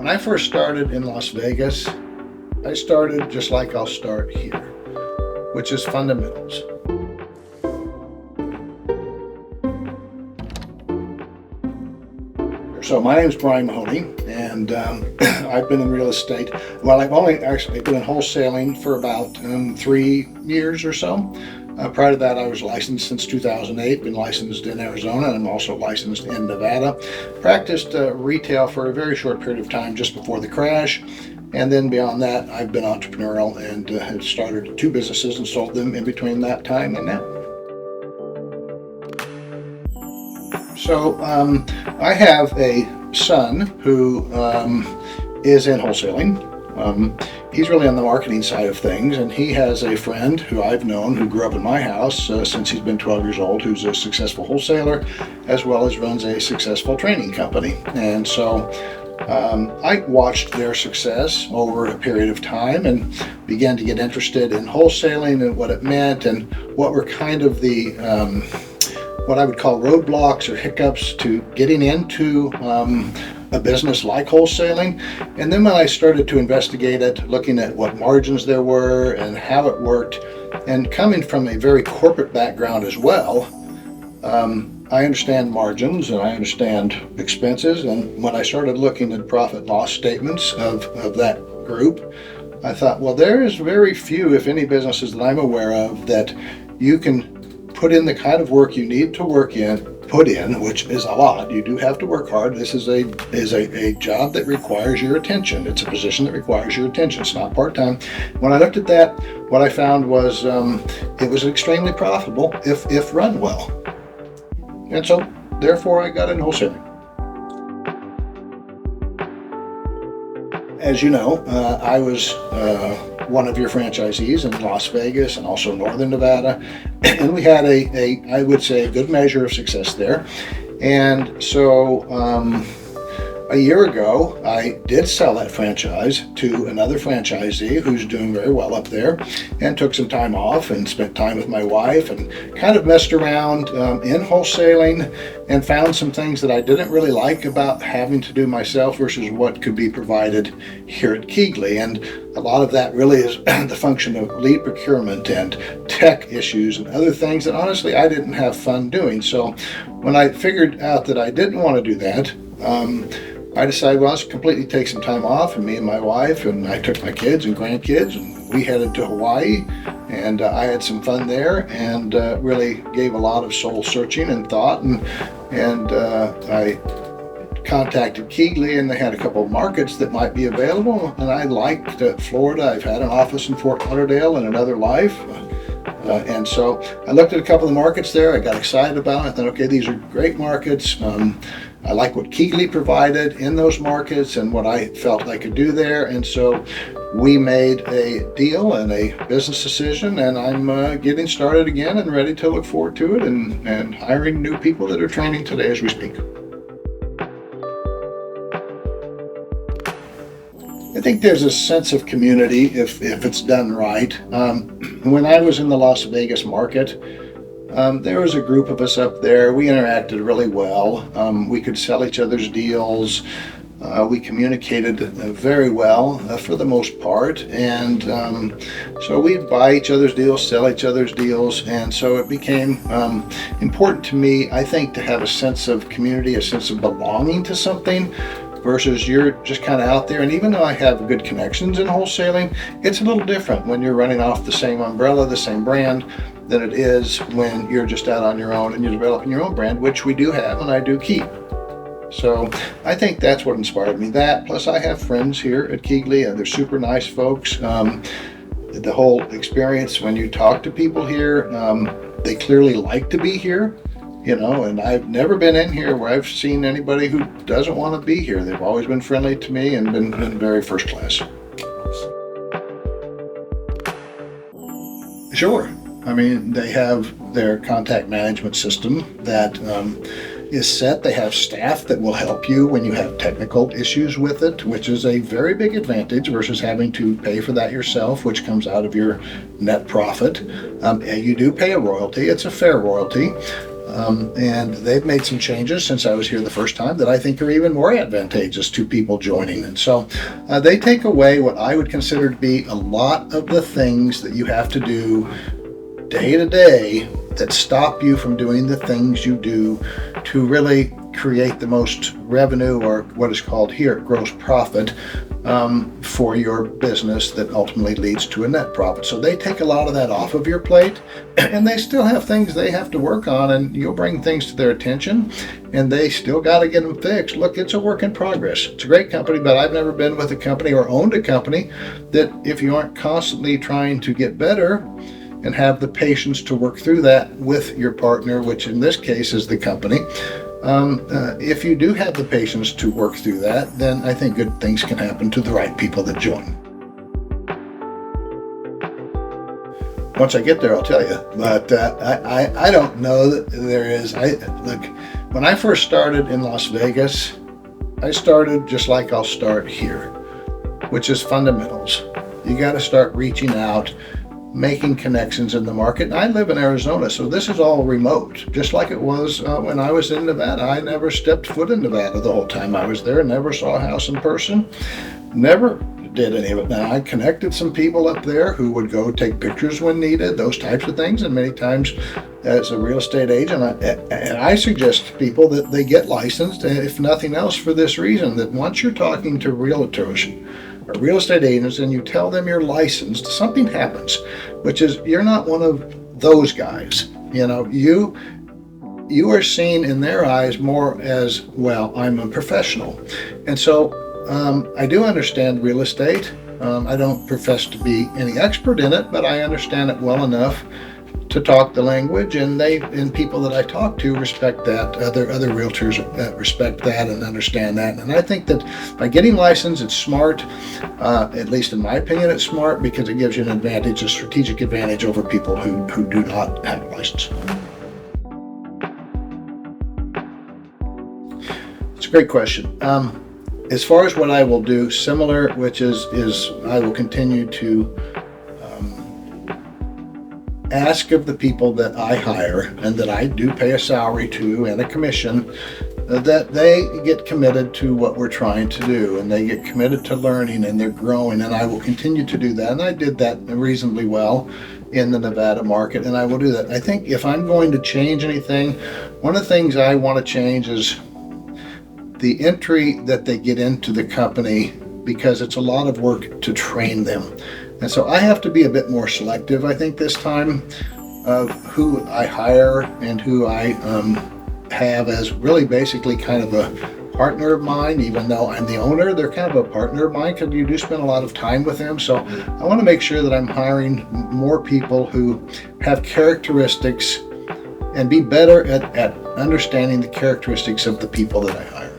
When I first started in Las Vegas, I started just like I'll start here, which is fundamentals. So my name is Brian Mahoney, and I've been in real estate. Well, I've only actually been in wholesaling for about 3 years or so. Prior to that, I was licensed since 2008, been licensed in Arizona, and I'm also licensed in Nevada. Practiced retail for a very short period of time just before the crash. And then beyond that, I've been entrepreneurial and have started 2 businesses and sold them in between that time and now. So I have a son who is in wholesaling. He's really on the marketing side of things, and he has a friend who I've known who grew up in my house since he's been 12 years old, who's a successful wholesaler, as well as runs a successful training company. And so I watched their success over a period of time and began to get interested in wholesaling and what it meant and what were kind of the what I would call roadblocks or hiccups to getting into a business like wholesaling. And then when I started to investigate it, looking at what margins there were and how it worked, and coming from a very corporate background as well, I understand margins and I understand expenses. And when I started looking at profit and loss statements of that group, I thought, well, there is very few, if any, businesses that I'm aware of that you can put in the kind of work you need to put in, which is a lot. You do have to work hard. This is a job that requires your attention. It's a position that requires your attention. It's not part-time. When I looked at that, what I found was it was extremely profitable if run well. And so, therefore, I got in wholesaling. As you know, I was one of your franchisees in Las Vegas and also Northern Nevada, and we had I would say, a good measure of success there. And so a year ago, I did sell that franchise to another franchisee who's doing very well up there, and took some time off and spent time with my wife and kind of messed around in wholesaling and found some things that I didn't really like about having to do myself versus what could be provided here at KeyGlee. And a lot of that really is the function of lead procurement and tech issues and other things that honestly I didn't have fun doing. So when I figured out that I didn't want to do that, I decided, well, let's completely take some time off, and me and my wife, and I took my kids and grandkids, and we headed to Hawaii, and I had some fun there, and really gave a lot of soul searching and thought, and I contacted KeyGlee, and they had a couple of markets that might be available, and I liked Florida. I've had an office in Fort Lauderdale in another life. And so I looked at a couple of markets there. I got excited about it. I thought, okay, these are great markets. I like what KeyGlee provided in those markets and what I felt I could do there. And so we made a deal and a business decision, and I'm getting started again and ready to look forward to it and hiring new people that are training today as we speak. I think there's a sense of community if it's done right. When I was in the Las Vegas market, there was a group of us up there. We interacted really well. We could sell each other's deals. We communicated very well for the most part. And so we'd buy each other's deals, sell each other's deals. And so it became important to me, I think, to have a sense of community, a sense of belonging to something, versus you're just kind of out there. And even though I have good connections in wholesaling, it's a little different when you're running off the same umbrella, the same brand, than it is when you're just out on your own and you're developing your own brand, which we do have and I do keep. So I think that's what inspired me. That, plus I have friends here at KeyGlee, and they're super nice folks. The whole experience, when you talk to people here, they clearly like to be here. And I've never been in here where I've seen anybody who doesn't want to be here. They've always been friendly to me and been very first class. Sure. I mean, they have their contact management system that is set. They have staff that will help you when you have technical issues with it, which is a very big advantage versus having to pay for that yourself, which comes out of your net profit. You do pay a royalty. It's a fair royalty. And they've made some changes since I was here the first time that I think are even more advantageous to people joining. And so they take away what I would consider to be a lot of the things that you have to do day to day that stop you from doing the things you do to really create the most revenue, or what is called here gross profit, for your business that ultimately leads to a net profit. So they take a lot of that off of your plate, and they still have things they have to work on, and you'll bring things to their attention, and they still got to get them fixed. Look, it's a work in progress. It's a great company, but I've never been with a company or owned a company that if you aren't constantly trying to get better and have the patience to work through that with your partner, which in this case is the company, if you do have the patience to work through that, then I think good things can happen to the right people that join. Once I get there, I'll tell you. But I don't know that there is. Look, when I first started in Las Vegas, I started just like I'll start here, which is fundamentals. You got to start reaching out, making connections in the market. And I live in Arizona, so this is all remote, just like it was when I was in Nevada. I never stepped foot in Nevada the whole time I was there, never saw a house in person, never did any of it. Now, I connected some people up there who would go take pictures when needed, those types of things, and many times as a real estate agent, I suggest to people that they get licensed, if nothing else for this reason, that once you're talking to realtors or real estate agents and you tell them you're licensed, something happens, which is you're not one of those guys. You know, you are seen in their eyes more as, well, I'm a professional. And so I do understand real estate. I don't profess to be any expert in it, but I understand it well enough to talk the language, and people that I talk to respect that. Other realtors respect that and understand that. And I think that by getting licensed, it's smart. At least in my opinion, it's smart because it gives you an advantage, a strategic advantage over people who do not have a license. It's a great question. As far as what I will do, similar, which is I will continue to ask of the people that I hire and that I do pay a salary to and a commission, that they get committed to what we're trying to do, and they get committed to learning, and they're growing, and I will continue to do that. And I did that reasonably well in the Nevada market, and I will do that. I think if I'm going to change anything, one of the things I want to change is the entry that they get into the company, because it's a lot of work to train them. And so I have to be a bit more selective, I think, this time, of who I hire and who I have as really basically kind of a partner of mine. Even though I'm the owner, they're kind of a partner of mine because you do spend a lot of time with them. So I want to make sure that I'm hiring more people who have characteristics and be better at understanding the characteristics of the people that I hire.